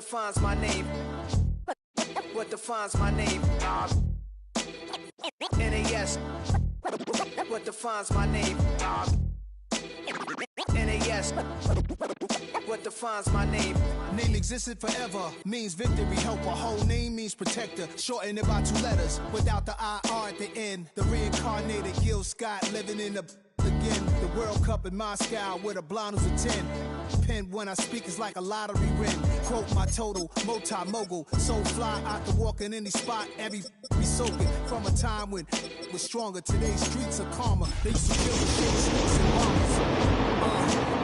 defines my name? What defines my name? NAS. What defines my name? NAS. What defines my name? Name existed forever, means victory, helper. Whole name means protector, shorten it by 2 letters, without the IR at the end. The reincarnated Gil Scott living in the again. The World Cup in Moscow with a blonde who's a 10. Pen when I speak is like a lottery win. Quote my total, multi-mogul. So fly, I can walk in any spot, every be soaking. From a time when was stronger, today's streets are calmer. They used to kill the shit, streets and bombers.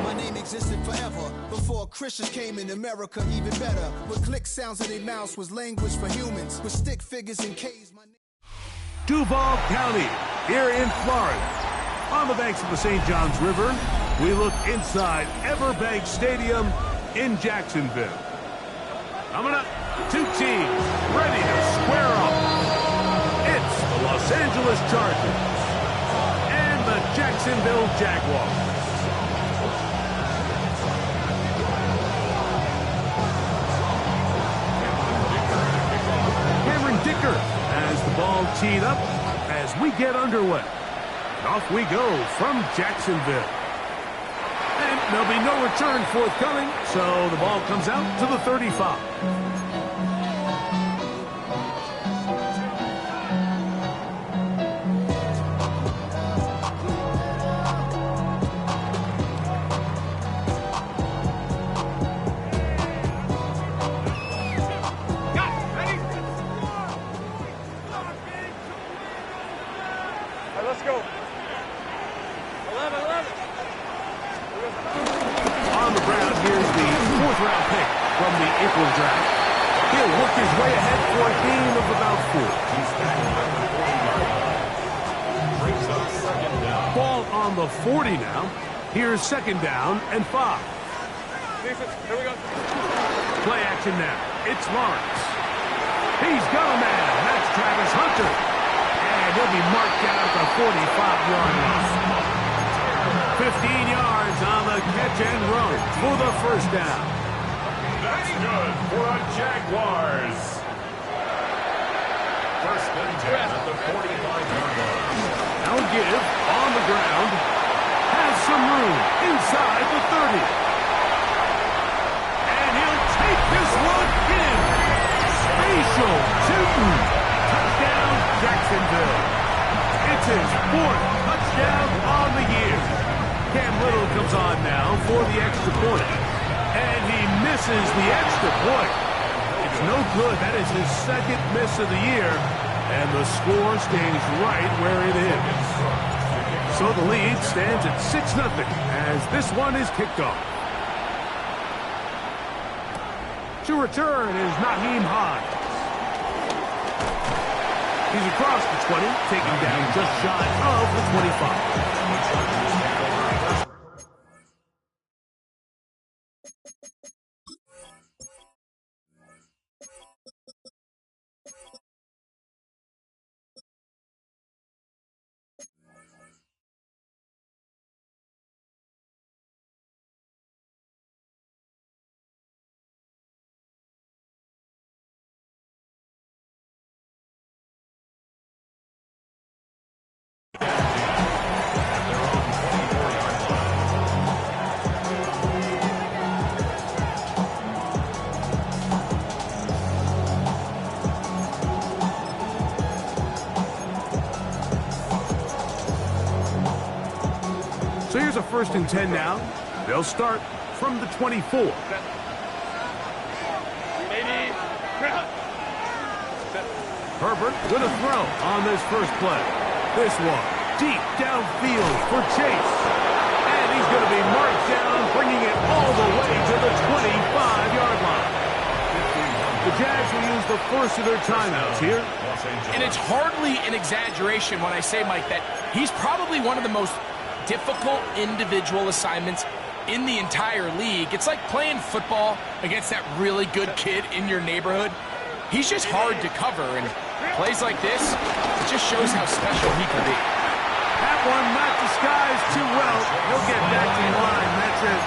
My name existed forever, before Christians came in America, even better. With click sounds in their mouths was language for humans. With stick figures and K's, my name... Duval County, here in Florida. On the banks of the St. Johns River, we look inside Everbank Stadium in Jacksonville. Coming up, 2 teams ready to square up. It's the Los Angeles Chargers and the Jacksonville Jaguars. Cameron Dicker has the ball teed up as we get underway. Off we go from Jacksonville. And there'll be no return forthcoming, so the ball comes out to the 35. Let's go. 11. On the ground, here's the 4th round pick from the April draft. He'll work his way ahead for a gain of about 4. Ball on the 40 now. Here's 2nd down and 5. Here we go. Play action now. It's Lawrence. He's got a man. That's Travis Hunter. And he'll be marked down at the 45-yard line. 15 yards on the catch and run for the 1st down. That's good for the Jaguars. 1st and 10 at the 45-yard line. Now give on the ground. Has some room inside the 30. And he'll take this one in. Spatial Newton. Touchdown, Jacksonville. It's his 4th touchdown on the year. Cam Little comes on now for the extra point. And he misses the extra point. It's no good. That is his 2nd miss of the year. And the score stays right where it is. So the lead stands at 6-0 as this one is kicked off. To return is Naheem Hines. He's across the 20, taking down just shy of the 25. So here's a 1st and 10 now. They'll start from the 24. Herbert with a throw on this first play. This one deep downfield for Chase. And he's going to be marked down, bringing it all the way to the 25-yard line. The Jags will use the first of their timeouts here. And it's hardly an exaggeration when I say, Mike, that he's probably one of the most difficult individual assignments in the entire league. It's like playing football against that really good kid in your neighborhood. He's just hard to cover, and plays like this, it just shows how special he can be. That one not disguised too well. He'll get back in line. That's it.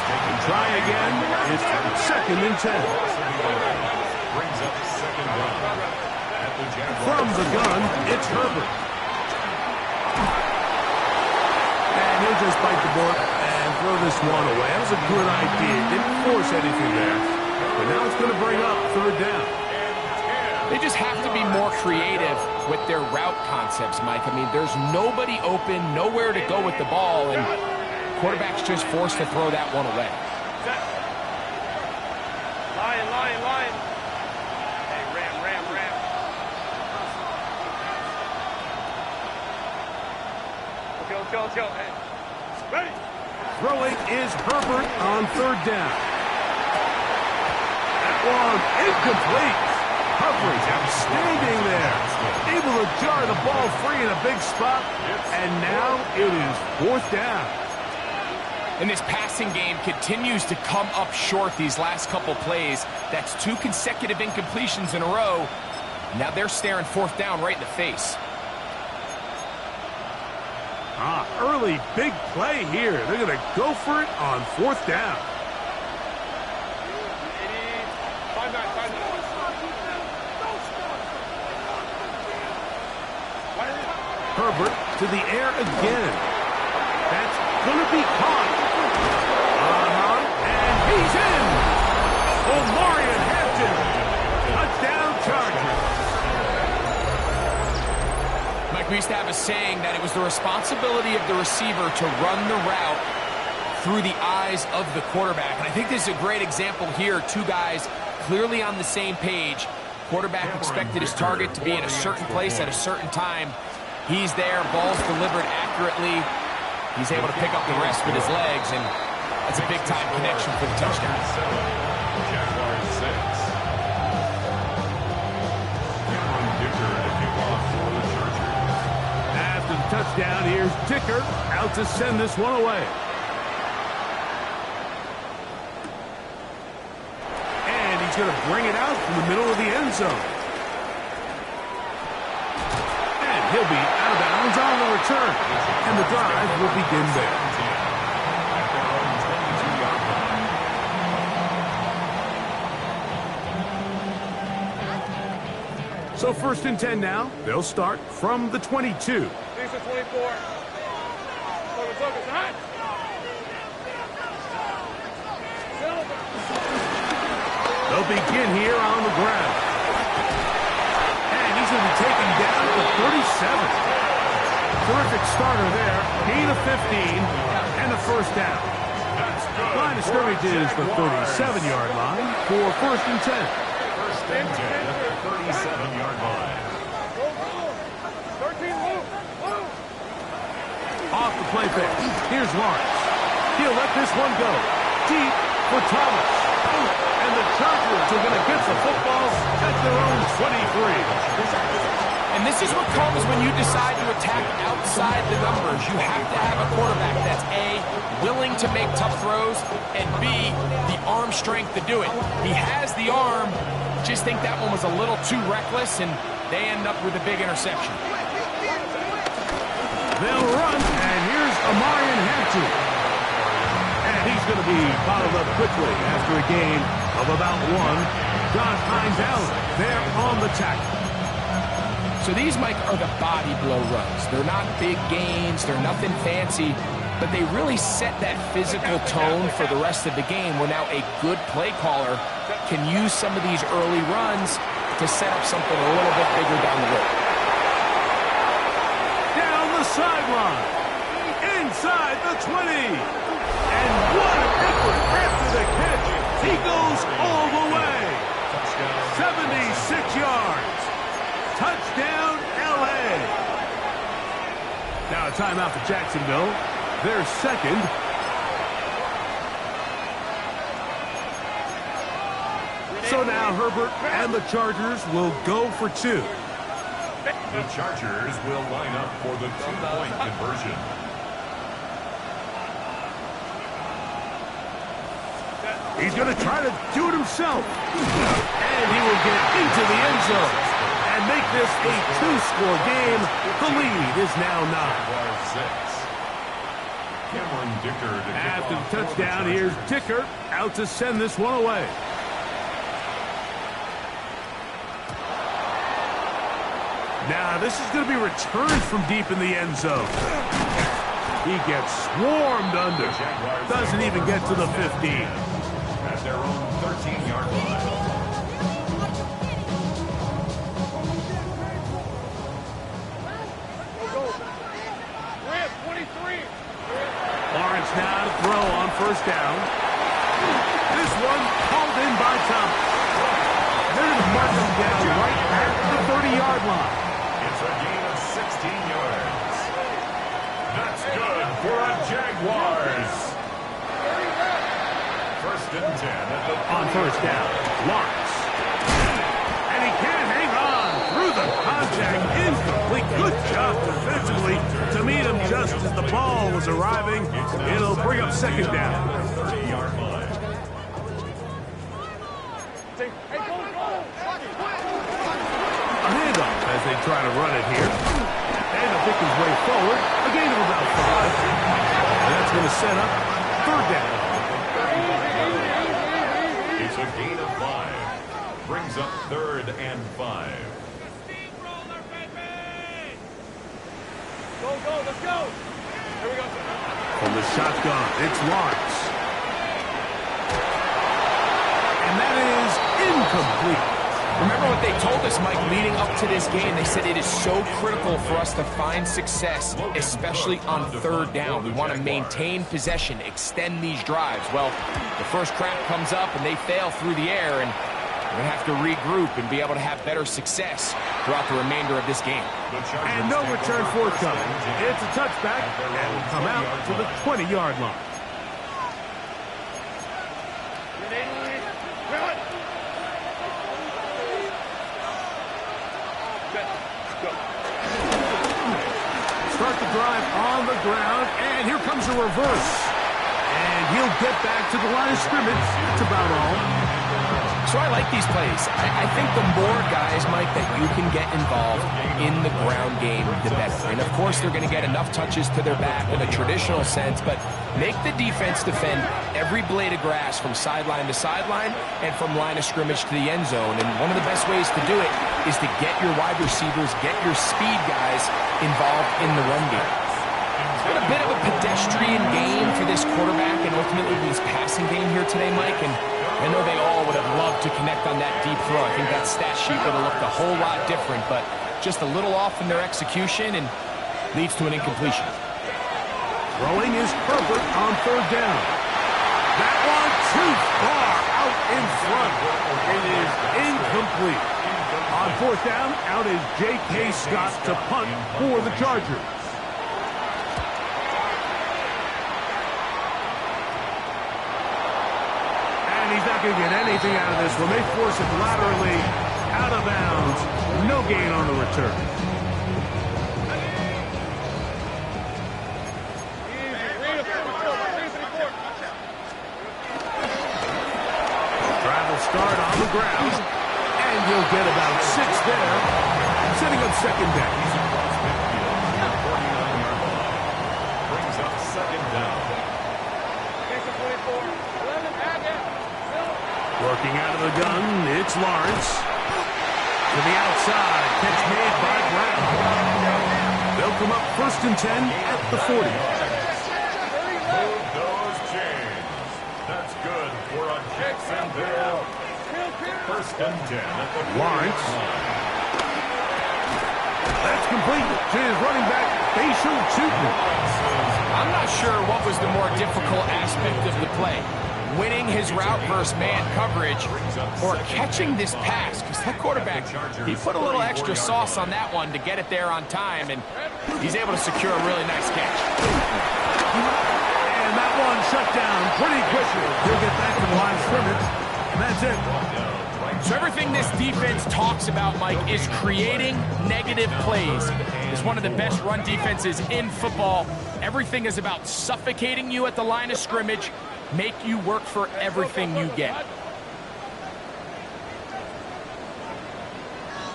And try again. It's 2nd and 10. Brings up 2nd down. At the Jaguars. From the gun, it's Herbert. And he'll just bite the bullet and throw this one away. That was a good idea. Didn't force anything there. But now it's going to bring up 3rd down. They just have to be more creative with their route concepts, Mike. I mean, there's nobody open, nowhere to go with the ball, and quarterback's just forced to throw that one away. Lion. Hey, ram. Let's go. Hey. Ready. Throwing is Herbert on 3rd down. That one incomplete. Coverage outstanding there. Able to jar the ball free in a big spot. And now it is 4th down. And this passing game continues to come up short these last couple plays. That's 2 consecutive incompletions in a row. Now they're staring 4th down right in the face. Early big play here. They're going to go for it on 4th down. 5-9. Herbert to the air again. That's going to be caught. And he's in. Omarion Hampton. Touchdown Chargers. Mike, we used to have a saying that it was the responsibility of the receiver to run the route through the eyes of the quarterback. And I think this is a great example here. 2 guys clearly on the same page. Quarterback expected his target to be in a certain place at a certain time. He's there, ball's delivered accurately. He's able to pick up the rest with his legs, and that's a big-time connection for the touchdown. Jaguars 6. Cameron Dicker to kick off for the Chargers. After the touchdown, here's Dicker out to send this one away. And he's going to bring it out from the middle of the end zone. He'll be out of bounds on the return. And the drive will begin there. So 1st and 10 now. They'll start from the 22. These are 24. Focus. Hot. They'll begin here on the ground. He's going to be taken down to 37. Terrific starter there. Gain of 15 and a 1st down. Line of scrimmage is the 37-yard line for 1st and 10. 1st and 10 at the 37-yard line. 13, move. Off the play fake. Here's Lawrence. He'll let this one go. Deep for Thomas. And the Chargers are going to get the football at their own 23. And this is what comes when you decide to attack outside the numbers. You have to have a quarterback that's A, willing to make tough throws, and B, the arm strength to do it. He has the arm, just think that one was a little too reckless, and they end up with a big interception. They'll run, and here's Omarion Hampton. And he's going to be bottled up quickly after a gain of about 1. Josh Hines-Allen there on the tackle. So these, Mike, are the body blow runs. They're not big gains, they're nothing fancy, but they really set that physical tone for the rest of the game where now a good play caller can use some of these early runs to set up something a little bit bigger down the road. Down the sideline, inside the 20. And what an effort after the catch. He goes all the way. 76 yards. Touchdown, L.A. Now a timeout for Jacksonville. Their 2nd. So now Herbert and the Chargers will go for 2. The Chargers will line up for the 2-point conversion. He's going to try to do it himself. And he will get into the end zone and make this a 2-score game. The lead is now 9. Cameron Dicker to kick After off the for touchdown, the here's Chargers. Dicker out to send this one away. Now, this is going to be returned from deep in the end zone. He gets swarmed under. Doesn't even get to the 15. At their own 13-yard line. Ram, 23. Lawrence now to throw on first down. This one called in by Thomas. They're going to mark him down right at the 30-yard line. It's a gain of 16 yards. That's good for a Jaguars. First and 10 at the On first down, Lawrence. And he can't hang on through the contact. Incomplete. Good job defensively to meet him just as the ball was arriving. It'll bring up second down. 30-yard line. Hey, go. A handoff as they try to run it here. And to pick his way forward. A gain of about 5. And that's going to set up third down. It's a gain of 5. Brings up 3rd and 5. Go, let's go. Here we go. From the shotgun, it's Lawrence. And that is incomplete. Remember what they told us, Mike, leading up to this game. They said it is so critical for us to find success, especially on third down. We want to maintain possession, extend these drives. Well, the first crap comes up and they fail through the air, and we have to regroup and be able to have better success throughout the remainder of this game. And no return forthcoming. It's a touchback, and will come out to the 20-yard line. Start the drive on the ground, and here comes a reverse. And he'll get back to the line of scrimmage. That's about all. So I like these plays. I think the more guys, Mike, that you can get involved in the ground game, the better. And of course, they're going to get enough touches to their back in a traditional sense, but make the defense defend every blade of grass from sideline to sideline and from line of scrimmage to the end zone. And one of the best ways to do it is to get your wide receivers, get your speed guys involved in the run game. It's been a bit of a pedestrian game for this quarterback and ultimately this passing game here today, Mike. And I know they all would have loved to connect on that deep throw. I think that stat sheet would have looked a whole lot different, but just a little off in their execution and leads to an incompletion. Throwing is Herbert on third down. That one too far out in front. It is incomplete. On fourth down, out is J.K. Scott to punt for the Chargers. And he's not going to get anything out of this one. They force it laterally out of bounds. No gain on the return. Travel start on the ground. And he'll get about 6 there, setting up second down. Brings up second down. Working out of the gun, it's Lawrence. To the outside, catch made by Brown. They'll come up first and 10 at the 40. Move those chains. That's good for a Jacksonville. First and 10 at the 40 Lawrence. line. That's complete to his running back, Facial Tootin. I'm not sure what was the more difficult aspect of the play. Winning his route versus man coverage or catching this pass. Because that quarterback, he put a little extra sauce on that one to get it there on time, and he's able to secure a really nice catch. And that one shut down pretty quickly. He'll get back to the line of scrimmage, and that's it. So everything this defense talks about, Mike, is creating negative plays. It's one of the best run defenses in football. Everything is about suffocating you at the line of scrimmage, make you work for everything you get.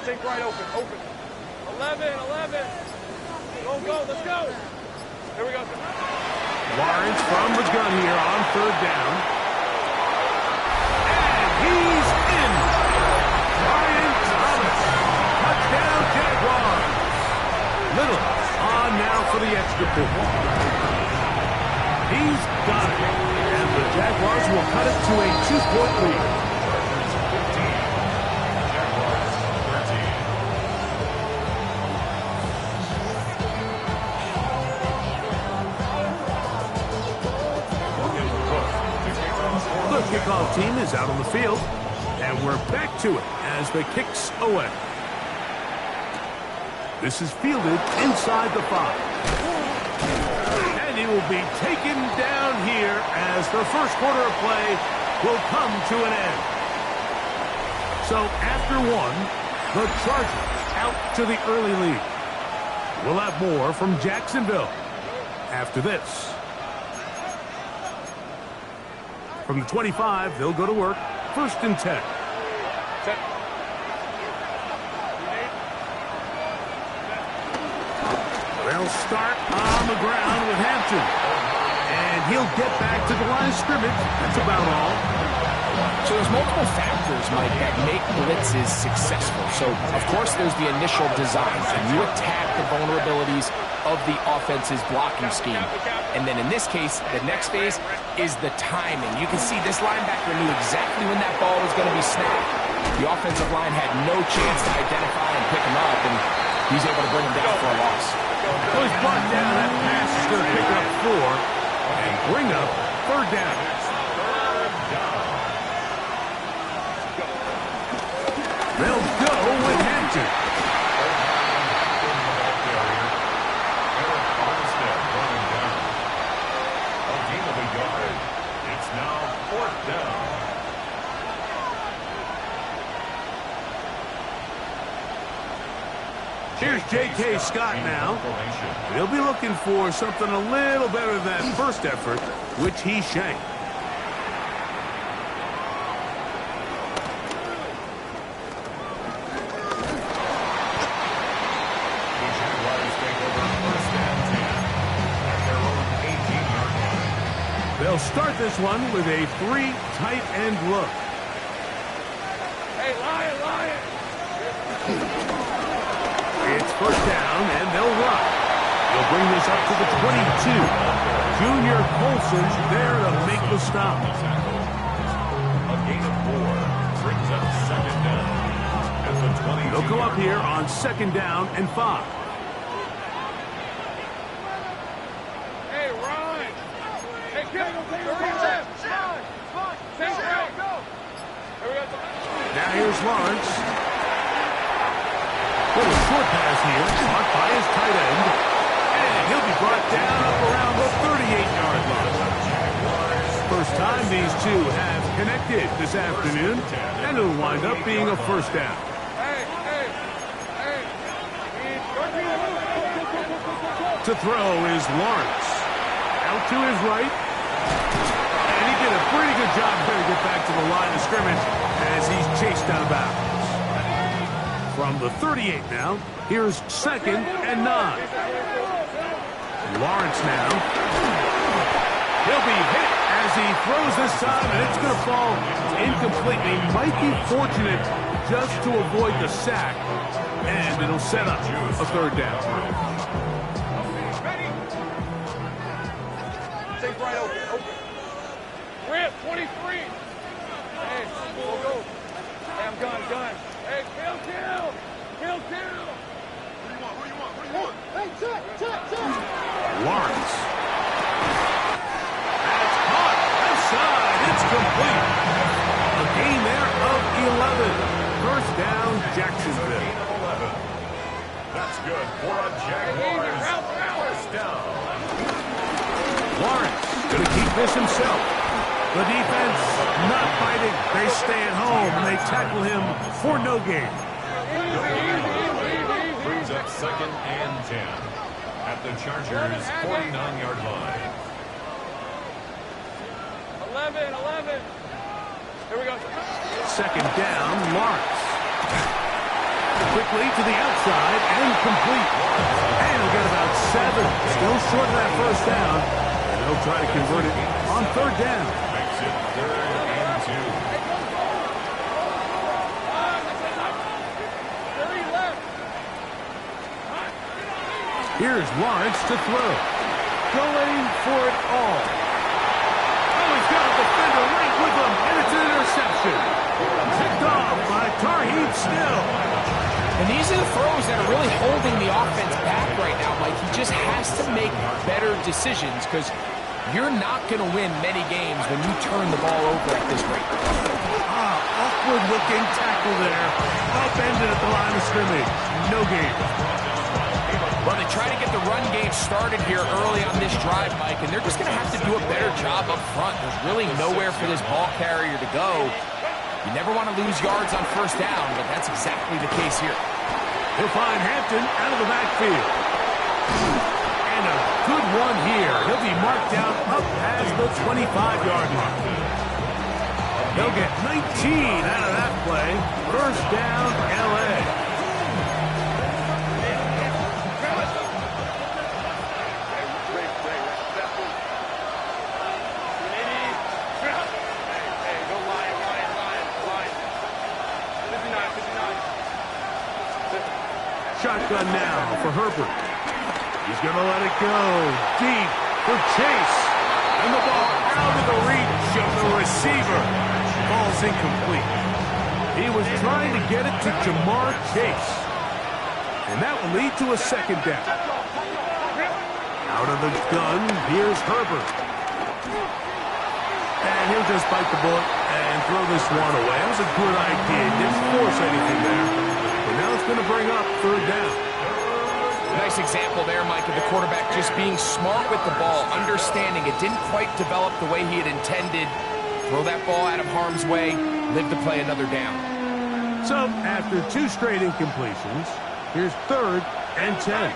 Take right open. 11. Go, let's go. Here we go. Lawrence from the gun here on third down. And he's in. Brian Thomas. Touchdown, Jaguars. Little on now for the extra point. He's got it. And the Jaguars will cut it to a 2-point lead. The kickoff team is out on the field, and we're back to it as the kick's away. This is fielded inside the 5. And it will be taken down here as the first quarter of play will come to an end. So after one, the Chargers out to the early lead. We'll have more from Jacksonville after this. From the 25, they'll go to work. 1st and 10. They'll start on the ground with Hampton. And he'll get back to the line of scrimmage. That's about all. So there's multiple factors, Mike, that make blitzes successful. So, of course, there's the initial design. And you attack the vulnerabilities of the offense's blocking scheme. And then in this case, the next phase is the timing. You can see this linebacker knew exactly when that ball was going to be snapped. The offensive line had no chance to identify and pick him up, and he's able to bring him down for a loss. So he's brought down. That pass is going to pick up 4 and bring up 3rd down. They'll go with Hampton. It's now 4th down. Here's J.K. Scott now. He'll be looking for something a little better than that first effort, which he shanked. The Jaguars take over 1st and 10 at their own 18-yard line. They'll start this one with a 3 tight end look. Hey, Lion! It's 1st down, and they'll run. They'll bring this up to the 22. Junior Colson's there to make the stop. A gain of 4 brings up 2nd down at the 22. They'll come up here on 2nd down and 5. Hey, Ryan! Hey, Kim, take it out! Go! Here we go. Now here's Lawrence. Little short pass here, caught by his tight end. And he'll be brought down up around the 38-yard line. First time these two have connected this afternoon, and it'll wind up being a 1st down. To throw is Lawrence. Out to his right. And he did a pretty good job there to get back to the line of scrimmage as he's chased out of bounds. From the 38 now, here's 2nd and 9. Lawrence now. He'll be hit as he throws this time, and it's going to fall incompletely. Might be fortunate just to avoid the sack, and it'll set up a 3rd down. Take right open. Rip, 23. Hey, go. Hey, I'm gun. Hey, kill. Who you want? Hey, check. Lawrence. That's caught. Outside. It's complete. A gain there of 11. 1st down, Jacksonville. Gain of 11. That's good for a Jaguars 1st down. Lawrence going to keep this himself. The defense not fighting. They stay at home and they tackle him for no gain. Brings up 2nd and 10 at the Chargers 49-yard line. 11. Here we go. 2nd down, Lawrence. Quickly to the outside and complete. And he'll get about 7. Still short of that 1st down. And They'll try to convert it on third down. Makes it 3rd and 2. Here's Lawrence to throw. Going for it all. Oh, he's got a defender right with him, and it's an interception. Picked off by Tarheeb Still. And these are the throws that are really holding the offense back right now, Mike. He just has to make better decisions because you're not going to win many games when you turn the ball over at this rate. Awkward-looking tackle there. Upended at the line of scrimmage. No gain. Well, they try to get the run game started here early on this drive, Mike, and they're just going to have to do a better job up front. There's really nowhere for this ball carrier to go. You never want to lose yards on first down, but that's exactly the case here. He'll find Hampton out of the backfield. And a good one here. He'll be marked down up past the 25-yard line. They'll get 19 out of that play. First down, L.A. Shotgun now for Herbert. He's going to let it go. Deep for Chase. And the ball out of the reach of the receiver. Ball's incomplete. He was trying to get it to Jamar Chase. And that will lead to a second down. Out of the gun, here's Herbert. And he'll just bite the bullet and throw this one away. That was a good idea. Didn't force anything there. But now it's going to bring up third down. Nice example there, Mike, of the quarterback just being smart with the ball, understanding it didn't quite develop the way he had intended. Throw that ball out of harm's way, live to play another down. So, after 2 straight incompletions, here's 3rd and 10.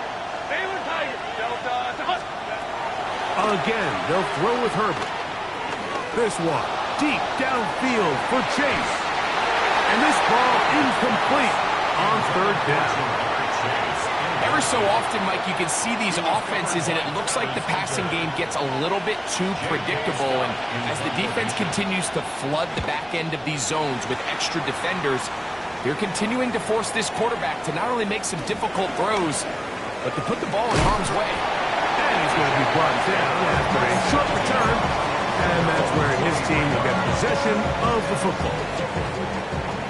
Again, they'll throw with Herbert. This one, deep downfield for Chase. And this ball incomplete on third down. Ever so often, Mike, you can see these offenses, and it looks like the passing game gets a little bit too predictable. And as the defense continues to flood the back end of these zones with extra defenders, they're continuing to force this quarterback to not only make some difficult throws, but to put the ball in harm's way. And he's going to be brought down after a short return. And that's where his team will get possession of the football.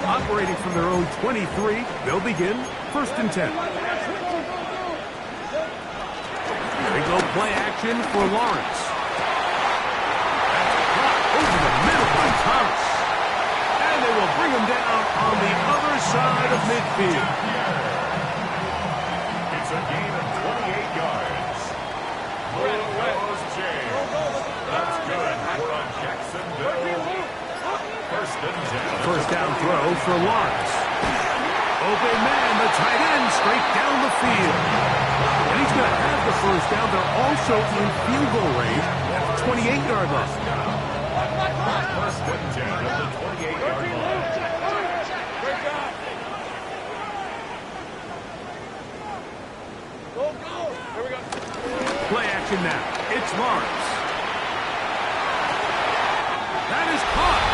Operating from their own 23, they'll begin 1st and 10. They go play action for Lawrence. That's caught over the middle by Thomas. And they will bring him down on the other side of midfield. It's a gain of 28 yards. Here goes James. That's good for a Jacksonville. 1st and 10. First down throw for Lawrence. Open man, the tight end, straight down the field. And he's going to have the first down. They're also in field goal range at the 28-yard line. 1st and 10 at the 28-yard line. Play action now. It's Lawrence. That is caught.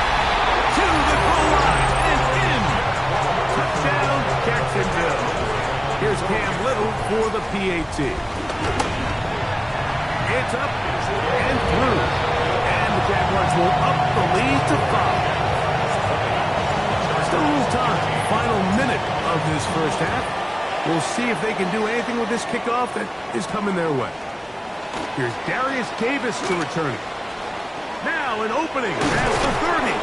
To the goal line and in. Touchdown, Jacksonville. Here's Cam Little for the PAT. It's up and through. And the Jaguars will up the lead to 5. Still a little time. Final minute of this first half. We'll see if they can do anything with this kickoff that is coming their way. Here's Darius Davis to return it. Now an opening past the 30.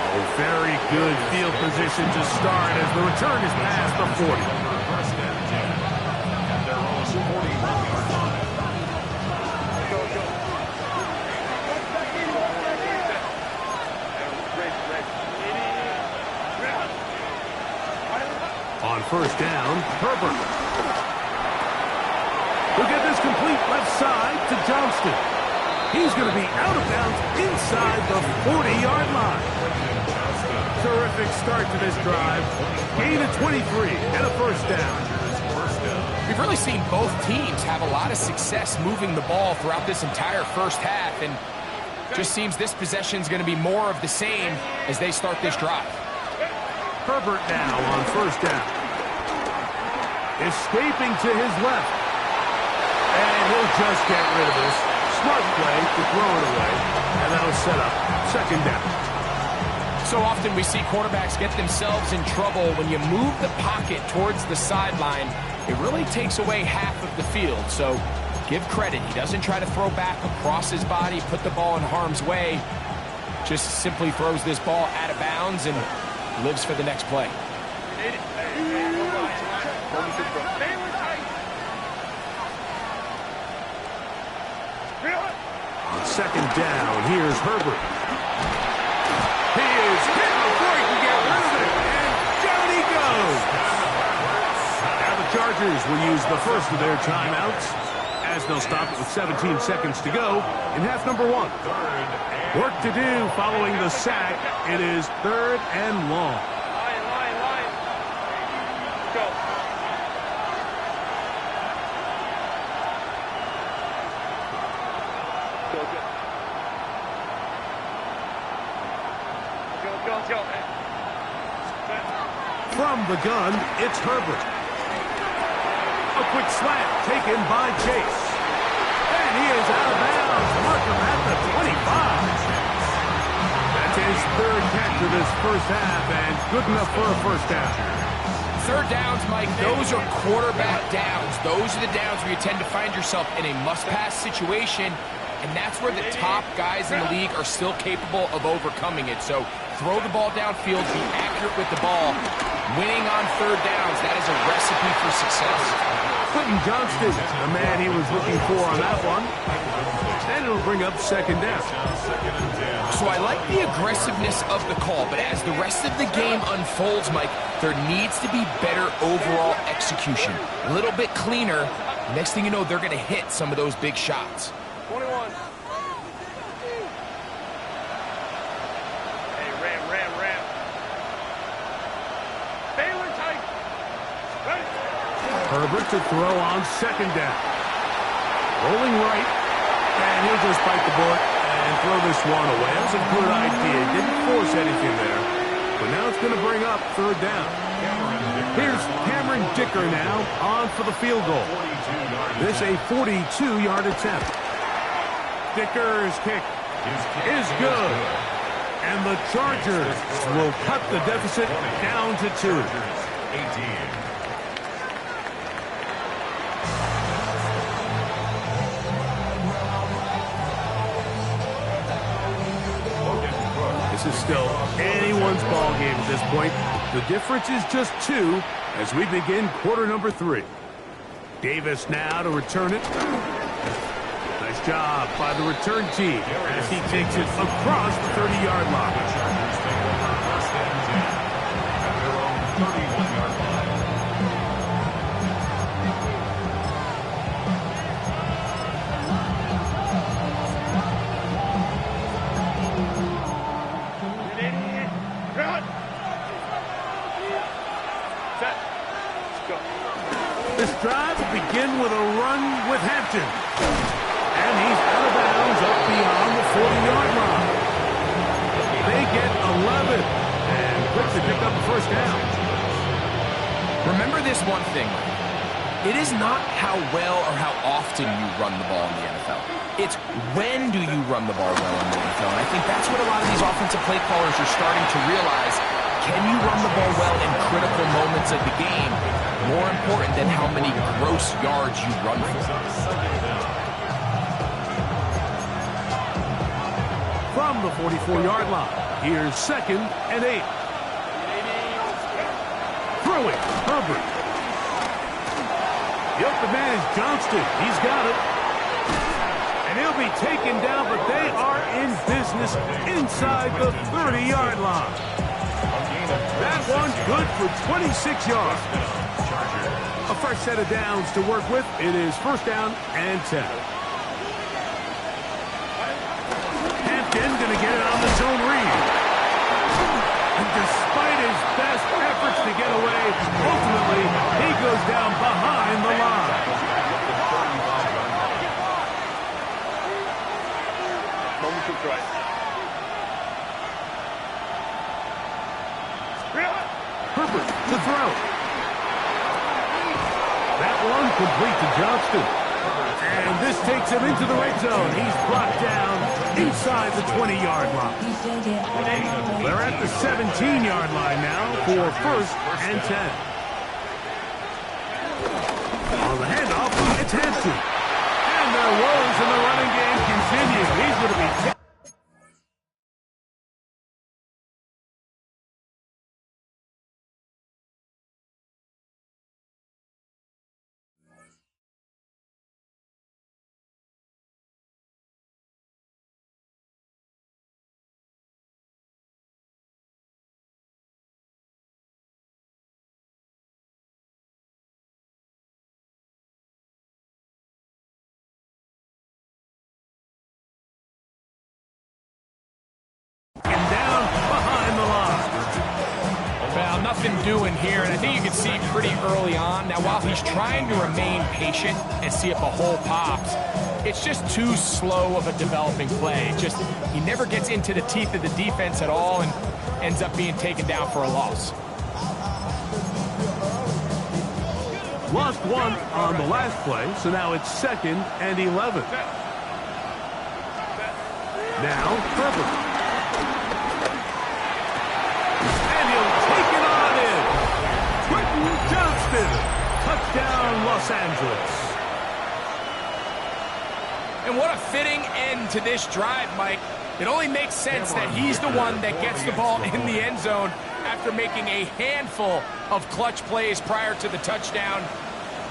Oh, very good field position to start as the return is past the 40. 1st and 10 at their own 41-yard line. On first down, Herbert. We'll get this complete left side to Johnston. He's going to be out of bounds inside the 40-yard line. Terrific start to this drive. Gain of 23 and a first down. First down. We've really seen both teams have a lot of success moving the ball throughout this entire first half, and just seems this possession is going to be more of the same as they start this drive. Herbert now on first down. Escaping to his left. And he'll just get rid of this. Smart play to throw it away. And that'll set up second down. So often we see quarterbacks get themselves in trouble when you move the pocket towards the sideline. It really takes away half of the field. So give credit. He doesn't try to throw back across his body, put the ball in harm's way. Just simply throws this ball out of bounds and lives for the next play. On second down, here's Herbert. He is hit before he can get rid of it, and down he goes. Now the Chargers will use the first of their timeouts as they'll stop it with 17 seconds to go in half number 1. Work to do following the sack. It is 3rd and long. Line. Go. Go. From the gun, it's Herbert. A quick slant taken by Chase. And he is out of bounds. Markham at the 25. That's his 3rd catch of this first half, and good enough for a first down. 3rd downs, Mike, those are quarterback downs. Those are the downs where you tend to find yourself in a must-pass situation, and that's where the top guys in the league are still capable of overcoming it. So throw the ball downfield, be accurate with the ball. Winning on 3rd downs, that is a recipe for success. Quentin Johnston, the man he was looking for on that one. And it'll bring up second down. So I like the aggressiveness of the call, but as the rest of the game unfolds, Mike, there needs to be better overall execution. A little bit cleaner. Next thing you know, they're going to hit some of those big shots. 21. Hey, ram. Baylor tight. Ready. Herbert to throw on second down. Rolling right. And he'll just bite the bullet and throw this one away. That was a good idea. Didn't force anything there. But now it's going to bring up 3rd down. Here's Cameron Dicker now on for the field goal. This a 42-yard attempt. Dicker's kick is good. And the Chargers will cut the deficit down to 2. 18. This is still anyone's ball game at this point. The difference is just 2 as we begin quarter number 3. Davis now to return it. Nice job by the return team as he takes it across the 30-yard line. This drive will begin with a run with Hampton. And he's out of bounds up beyond the 40-yard line. They get 11 and quick to pick up the first down. Remember this one thing. It is not how well or how often you run the ball in the NFL. It's when do you run the ball well in the NFL. And I think that's what a lot of these offensive play callers are starting to realize. Can you run the ball well in critical moments of the game? More important than how many gross yards you run for. From the 44-yard line, here's 2nd and 8. Throwing, Herbert. The open man is Johnston. He's got it. And he'll be taken down, but they are in business inside the 30-yard line. That one good for 26 yards. A fresh set of downs to work with. It is 1st down and 10. Hampton going to get it on the zone read. And despite his best efforts to get away, ultimately he goes down behind the line. one complete to Johnston. And this takes him into the red zone. He's brought down inside the 20-yard line. They're at the 17-yard line now for 1st and 10. On the handoff, it's Hampton. And their woes in the running game continue. He's going to be... Nothing doing here, and I think you can see pretty early on. Now, while he's trying to remain patient and see if a hole pops, it's just too slow of a developing play. He never gets into the teeth of the defense at all and ends up being taken down for a loss. Lost one on the last play, so now it's 2nd and 11. Now, Herbert. Touchdown, Los Angeles. And what a fitting end to this drive, Mike. It only makes sense that he's the one that gets the ball in the end zone after making a handful of clutch plays prior to the touchdown.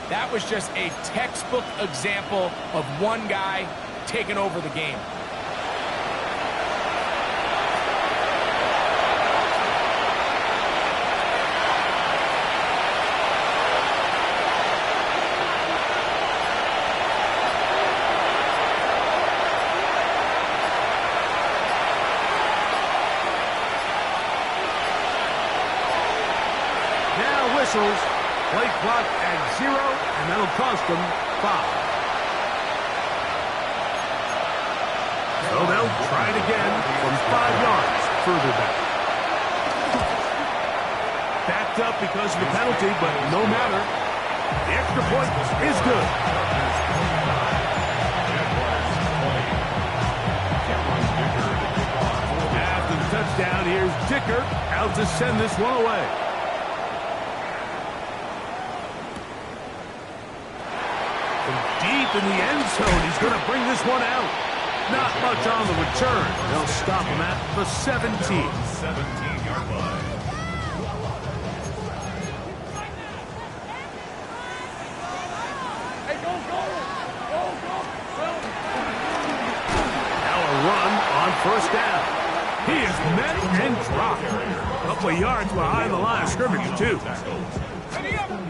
That was just a textbook example of one guy taking over the game. Play clock at 0, and that'll cost them 5. So they'll try it again from 5 yards further back. Backed up because of the penalty, but no matter. The extra point is good. After the touchdown, here's Dicker out to send this one away. Deep in the end zone, he's going to bring this one out. Not much on the return. They'll stop him at the 17. 17-yard line. Hey, go. Now a run on 1st down. He is met and dropped. A couple of yards behind the line of scrimmage, too.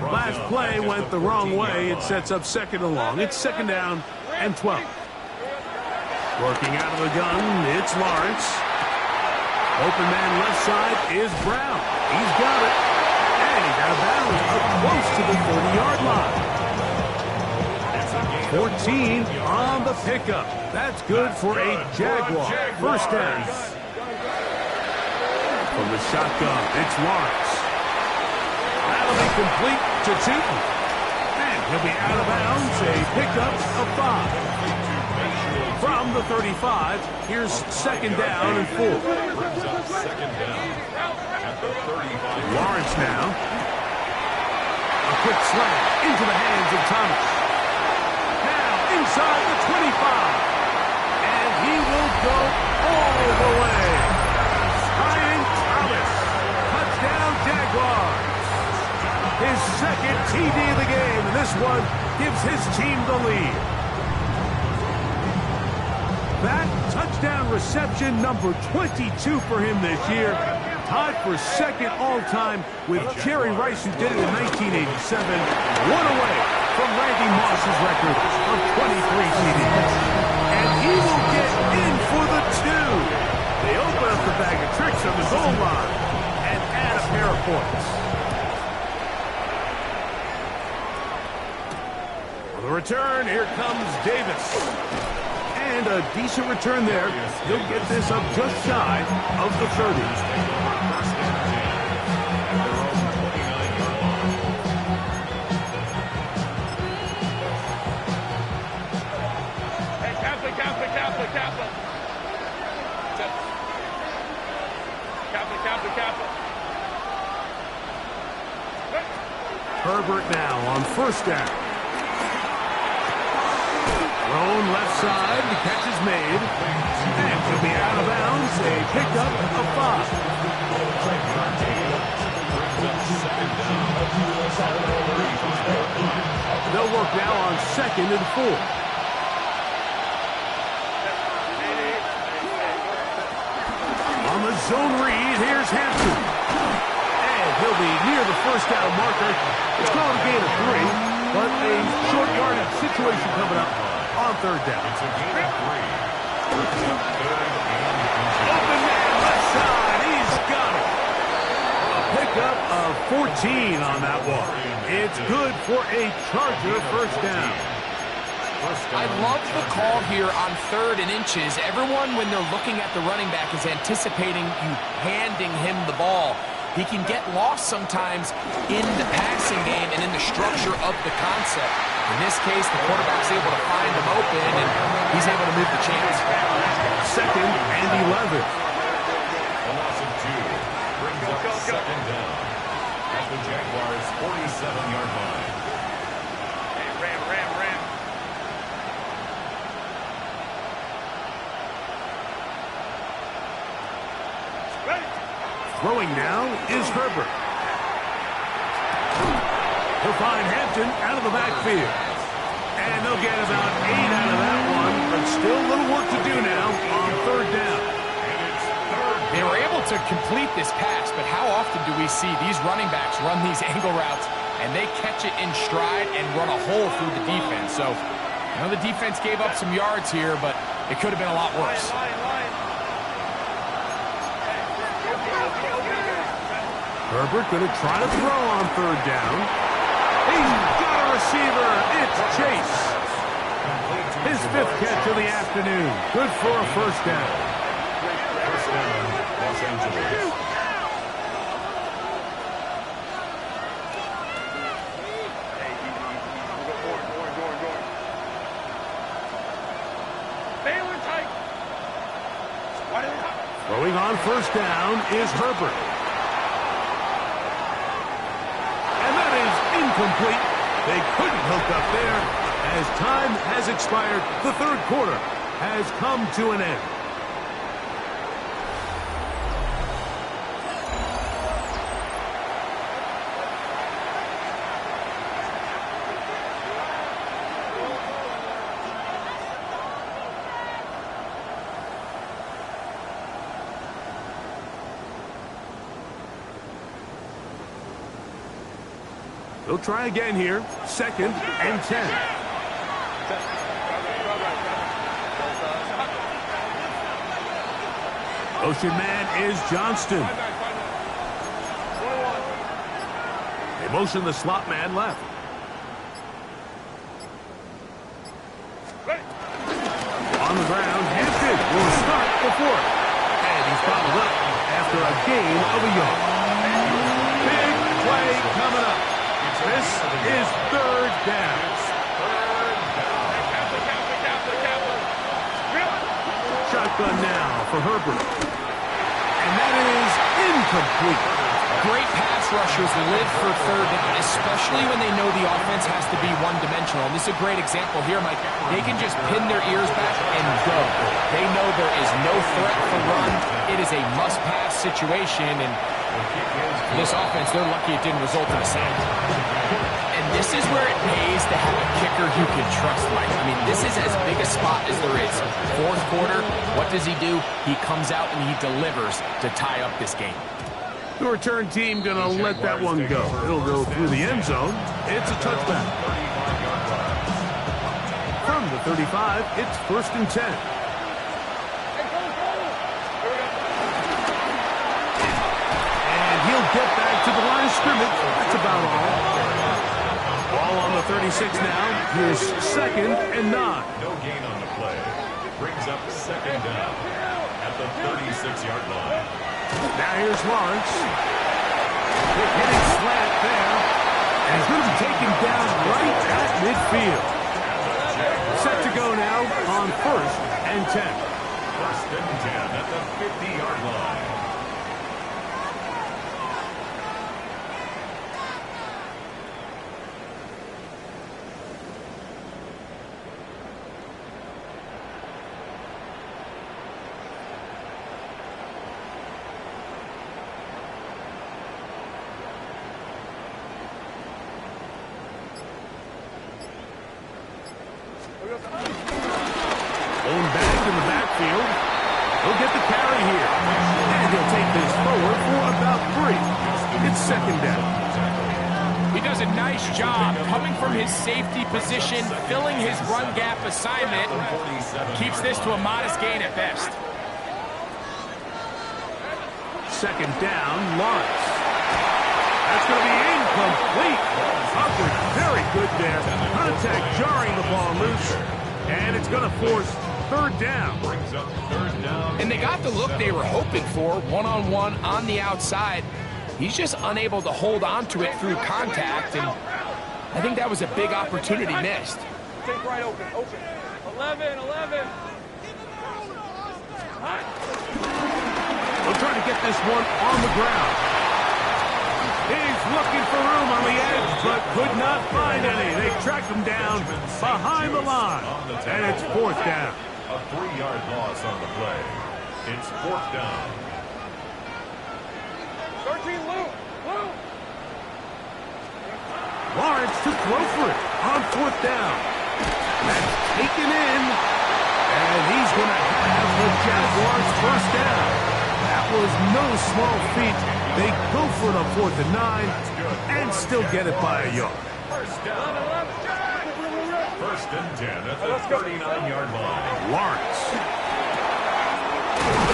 Last play went the wrong way. It sets up 2nd and long. It's 2nd down and 12. Working out of the gun, it's Lawrence. Open man left side is Brown. He's got it. And he's out of bounds up close to the 30-yard line. 14 on the pickup. That's good for a Jaguar. 1st down. From the shotgun, it's Lawrence. That'll be complete to Tootin. And he'll be out of bounds, a pickup of 5. From the 35, here's 2nd down and 4. Lawrence now. A quick slant into the hands of Thomas. Now inside the 25. And he will go all the way. Ryan Thomas. Touchdown Jaguars. His 2nd TD of the game, and this one gives his team the lead. That touchdown reception, number 22 for him this year, tied for 2nd all-time with Jerry Rice, who did it in 1987, one away from Randy Moss's record of 23 TDs. And he will get in for the 2. They open up the bag of tricks on the goal line and add a pair of points. The return, here comes Davis. And a decent return there. He'll get this up just shy of the 30. Herbert now on first down. Thrown left side, the catch is made. And he'll be out of bounds, a pickup of 5. They'll work now on 2nd and 4. On the zone read, here's Hampton. And he'll be near the first down marker. It's called a gain of 3, but a short yardage situation coming up on 3rd down. It's a gain of 3. Open man left side, he's got it. A pickup of 14 on that one. It's good for a Charger first down. I love the call here on 3rd and inches. Everyone, when they're looking at the running back, is anticipating you handing him the ball. He can get lost sometimes in the passing game and in the structure of the concept. In this case, the quarterback's able to find him open, and he's able to move the chains. 2nd and 11. A loss of 2 brings up 2nd down at the Jaguars' 47-yard line. Hey, ram. Ready? Throwing now is Herbert. He'll find Hampton out of the backfield. And they'll get about 8 out of that one, but still a little work to do now on 3rd down. They were able to complete this pass, but how often do we see these running backs run these angle routes and they catch it in stride and run a hole through the defense? So, I know the defense gave up some yards here, but it could have been a lot worse. Herbert going to try to throw on 3rd down. He's got a receiver. It's Chase. His 5th catch of the afternoon. Good for a first down. First down, Los Angeles. Baylor tight. Throwing on first down is Herbert. And that is incomplete. They couldn't hook up there. As time has expired, the 3rd quarter has come to an end. They'll try again here. 2nd and 10. Motion man is Johnston. They motion the slot man left. On the ground, Hampton will start the 4th. And he's followed up after a gain of a yard. Big play coming up. This is 3rd down. Shotgun now for Herbert. And that is incomplete. Great pass rushers live for 3rd down, especially when they know the offense has to be one-dimensional. And this is a great example here, Mike. They can just pin their ears back and go. They know there is no threat for run. It is a must-pass situation, and for this offense, they're lucky it didn't result in a sack. And this is where it pays to have a kicker you can trust, Mike. I mean, this is as big a spot as there is. 4th quarter, what does he do? He comes out and he delivers to tie up this game. The return team going to let that one go. It'll go through the end zone. It's a touchback. From the 35, it's 1st and 10. And he'll get back to the line of scrimmage. That's about all. Ball on the 36 now. Here's 2nd and 9. No gain on the play. Brings up 2nd down at the 36-yard line. Now here's Lawrence. Hitting slant there. And he's going to be taken down right at midfield. Set to go now on 1st and 10. 1st and 10 at the 50-yard line. Own back in the backfield. He'll get the carry here. And he'll take this forward for about 3. It's second down. He does a nice job coming from his safety position, filling his run gap assignment. Keeps this to a modest gain at best. Second down, Lawrence. That's going to be incomplete. Hubbard, very good there. Contact jarring the ball loose. And it's going to force third down. And they got the look they were hoping for, one-on-one on the outside. He's just unable to hold on to it through contact, and I think that was a big opportunity missed. Take right open. 11. They'll try to get this one on the ground. He's looking for room on the edge, but could not find any. They tracked him down behind the line, and it's fourth down. A 3-yard loss on the play. It's fourth down. 13, Luke. Lawrence to throw for it on fourth down. That's taken in, and he's going to have the Jaguars first down. That was no small feat. They go for it on 4th and 9 and still get it by a yard. First down. First and 10 at the 39-yard line. Lawrence.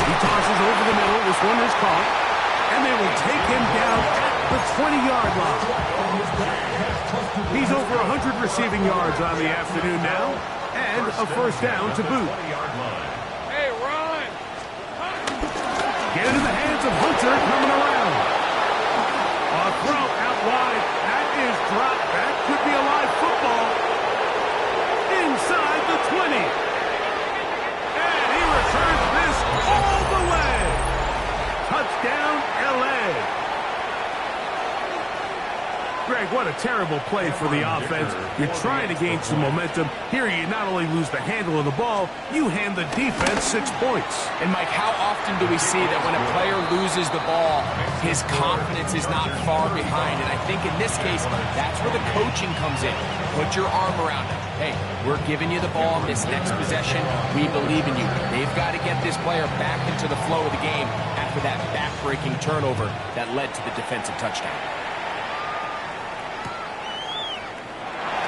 He tosses over the middle. This one is caught. And they will take him down at the 20-yard line. He's over 100 receiving yards on the afternoon now. And a first down to boot. Hey, run! Get into the hands of Hunter coming around. A throw out wide. That is dropped. That could be a live football. Inside the 20. And he returns this all the way. Touchdown, L.A. Greg, what a terrible play for the offense. You're trying to gain some momentum. Here you not only lose the handle of the ball, you hand the defense 6 points. And, Mike, how often do we see that when a player loses the ball, his confidence is not far behind? And I think in this case, that's where the coaching comes in. Put your arm around him. Hey, we're giving you the ball in this next possession. We believe in you. They've got to get this player back into the flow of the game after that back-breaking turnover that led to the defensive touchdown.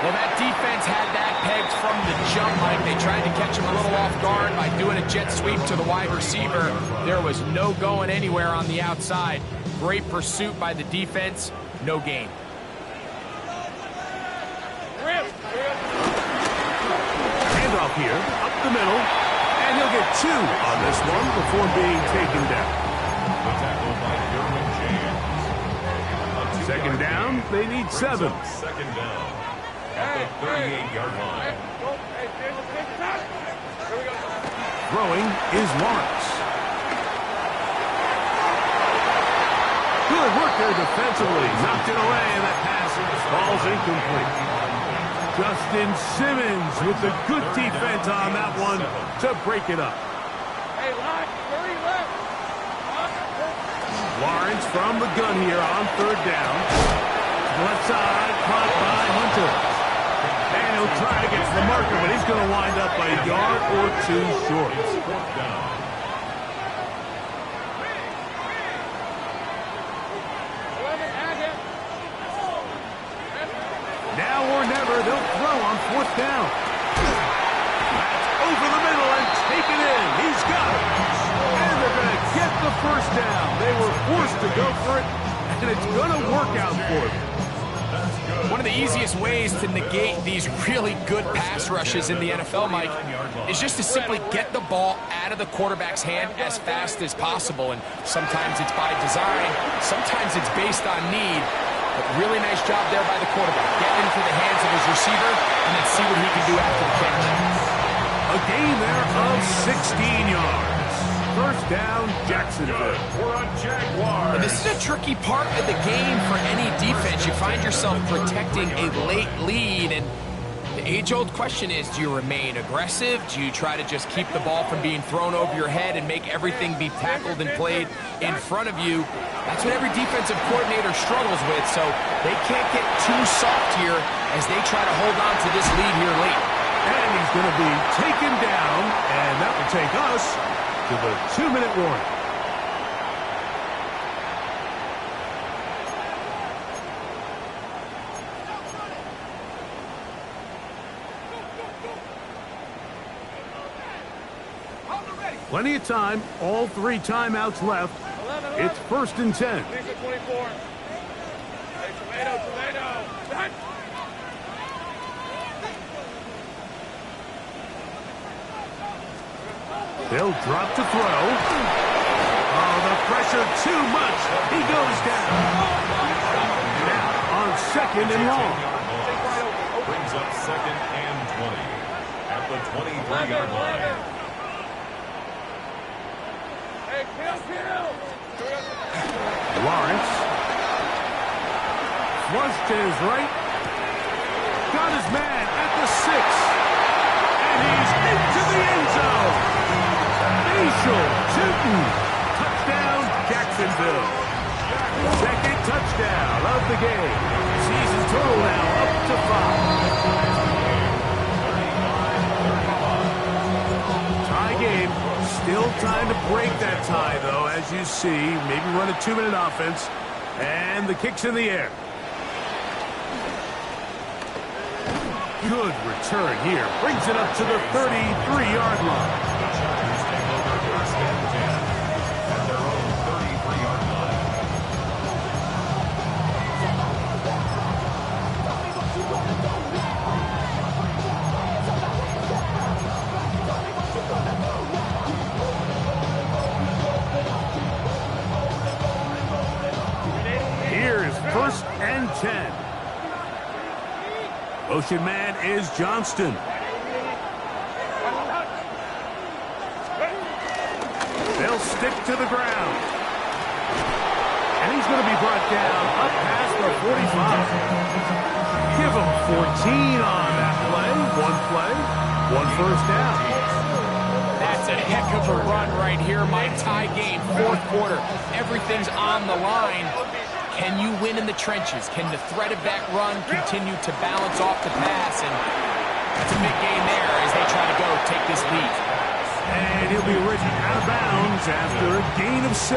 Well, that defense had that pegged from the jump, Mike. They tried to catch him a little off guard by doing a jet sweep to the wide receiver. There was no going anywhere on the outside. Great pursuit by the defense. No gain. Handoff here, up the middle, and he'll get 2 on this one before being taken down. The tackle by Derwin James. Second down, they need 7. Second down at the 38-yard line. Throwing is Lawrence. Good work there defensively. Knocked it away, and that pass falls incomplete. Justin Simmons with the good defense on that one to break it up. Hey, line, 30 left. Lawrence from the gun here on third down. Left side, caught by Hunter. And he'll try to get to the marker, but he's going to wind up a yard or 2 short. Now or never, they'll throw on 4th down. That's over the middle and taken in. He's got it. And they're going to get the first down. They were forced to go for it, and it's going to work out for them. One of the easiest ways to negate these really good pass rushes in the NFL, Mike, is just to simply get the ball out of the quarterback's hand as fast as possible. And sometimes it's by design, sometimes it's based on need. But really nice job there by the quarterback. Get into the hands of his receiver and then see what he can do after the catch. A gain there of 16 yards. First down, Jacksonville. We're on Jaguars. And this is a tricky part of the game for any defense. You find yourself protecting a late lead, and the age-old question is, do you remain aggressive? Do you try to just keep the ball from being thrown over your head and make everything be tackled and played in front of you? That's what every defensive coordinator struggles with, so they can't get too soft here as they try to hold on to this lead here late. And he's going to be taken down, and that will take us to the 2-minute warning. Plenty of time, all 3 timeouts left. 11. It's 1st and 10. These are 24. Hey, tomato. Done. They'll drop to throw. Oh, the pressure too much. He goes down. Now on 2nd and long. Brings up 2nd and 20 at the 23-yard line. Hey, kill. Lawrence. Flushed to his right. Got his man at the 6. And he's into the end zone. Facial Tootin. Touchdown, Jacksonville. 2nd touchdown of the game. Season total now up to 5. Tie game. Still time to break that tie, though, as you see. Maybe run a 2-minute offense. And the kick's in the air. Good return here. Brings it up to the 33-yard line. The Chargers take over 1st and 10 at their own 33-yard line. Here's 1st and 10. Motion man is Johnston. They'll stick to the ground. And he's going to be brought down up past the 45. Give him 14 on that play. 1 first down. That's a heck of a run right here. My tie game, 4th quarter. Everything's on the line. Can you win in the trenches? Can the threat of that run continue to balance off the pass? And that's a big gain there as they try to go take this lead. And he'll be written out of bounds after a gain of 6.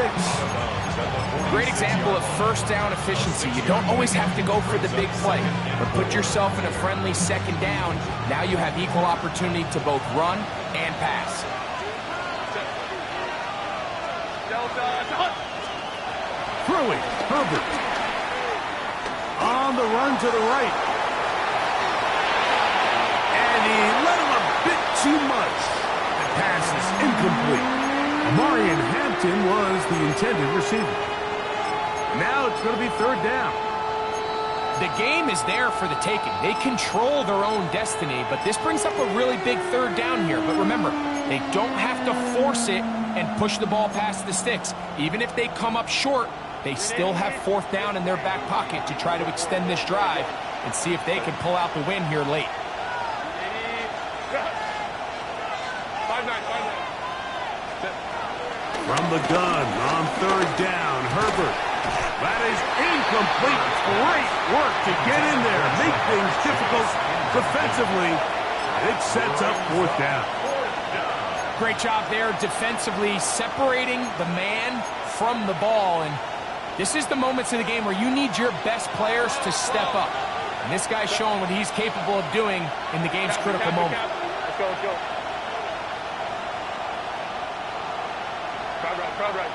Great example of first down efficiency. You don't always have to go for the big play, but put yourself in a friendly 2nd down. Now you have equal opportunity to both run and pass. Throwing, Herbert. On the run to the right. And he let him a bit too much. The pass is incomplete. Marion Hampton was the intended receiver. Now it's going to be 3rd down. The game is there for the taking. They control their own destiny, but this brings up a really big 3rd down here. But remember, they don't have to force it and push the ball past the sticks. Even if they come up short, they still have 4th down in their back pocket to try to extend this drive and see if they can pull out the win here late. From the gun on 3rd down, Herbert. That is incomplete. Great work to get in there, make things difficult defensively. It sets up 4th down. Great job there defensively, separating the man from the ball. And this is the moments of the game where you need your best players to step up. And this guy's showing what he's capable of doing in the game's critical moment. Let's go. Crowd right.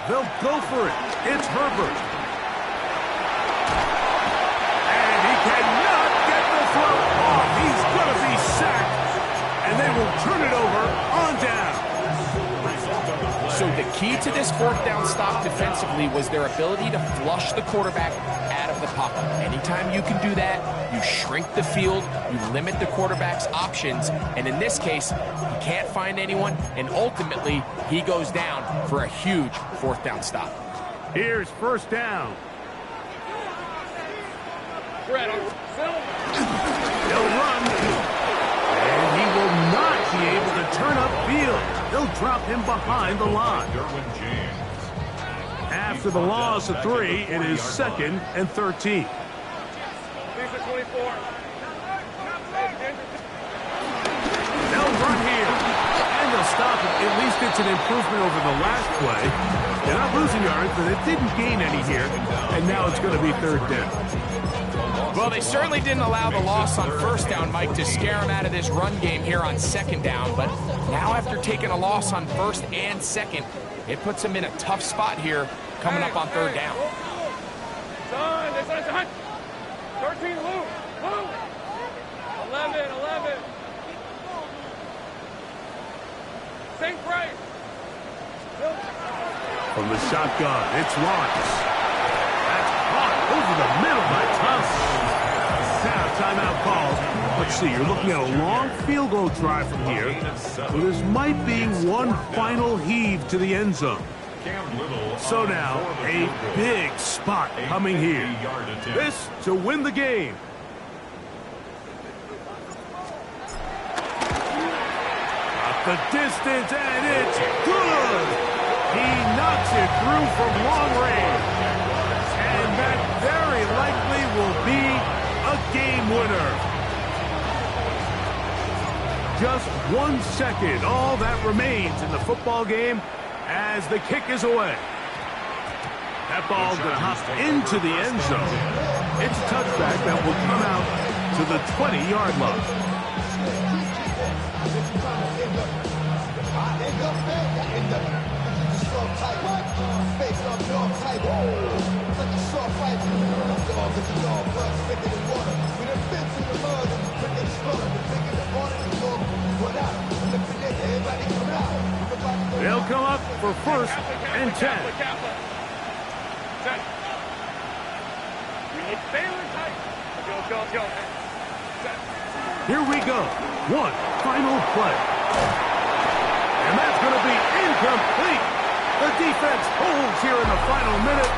They'll go for it. It's Herbert. And he cannot get the throw off. He's going to be sacked. And they will turn it over on down. So the key to this 4th down stop defensively was their ability to flush the quarterback out of the pocket. Anytime you can do that, you shrink the field, you limit the quarterback's options, and in this case, he can't find anyone, and ultimately, he goes down for a huge 4th down stop. Here's 1st down. They'll run. And he will not be able to turn upfield. They'll drop him behind the line. Derwin James. After the loss of 3, it is 2nd and 13. These are 24. They'll run here. And they'll stop it. At least it's an improvement over the last play. They're not losing yards, but it didn't gain any here. And now it's going to be third down. Well, they certainly didn't allow the loss on first down, Mike, to scare him out of this run game here on second down. But now after taking a loss on first and second, it puts him in a tough spot here coming up on third down. Son, 13, Lou. 11. St. Price. From the shotgun, it's Lawrence. That's caught over the middle by Thompson. Now, timeout called. Let's see, you're looking at a long field goal try from here. So this might be one final heave to the end zone. So now, a big spot coming here. This to win the game. Got the distance, and it's good. He knocks it through from long range. And that very likely will be a game winner. Just 1 second, all that remains in the football game as the kick is away. That ball's going to hop into the end zone. It's a touchback that will come out to the 20-yard line. They'll come up for first and 10. Here we go. One final play. And that's going to be incomplete. The defense holds here in the final minute.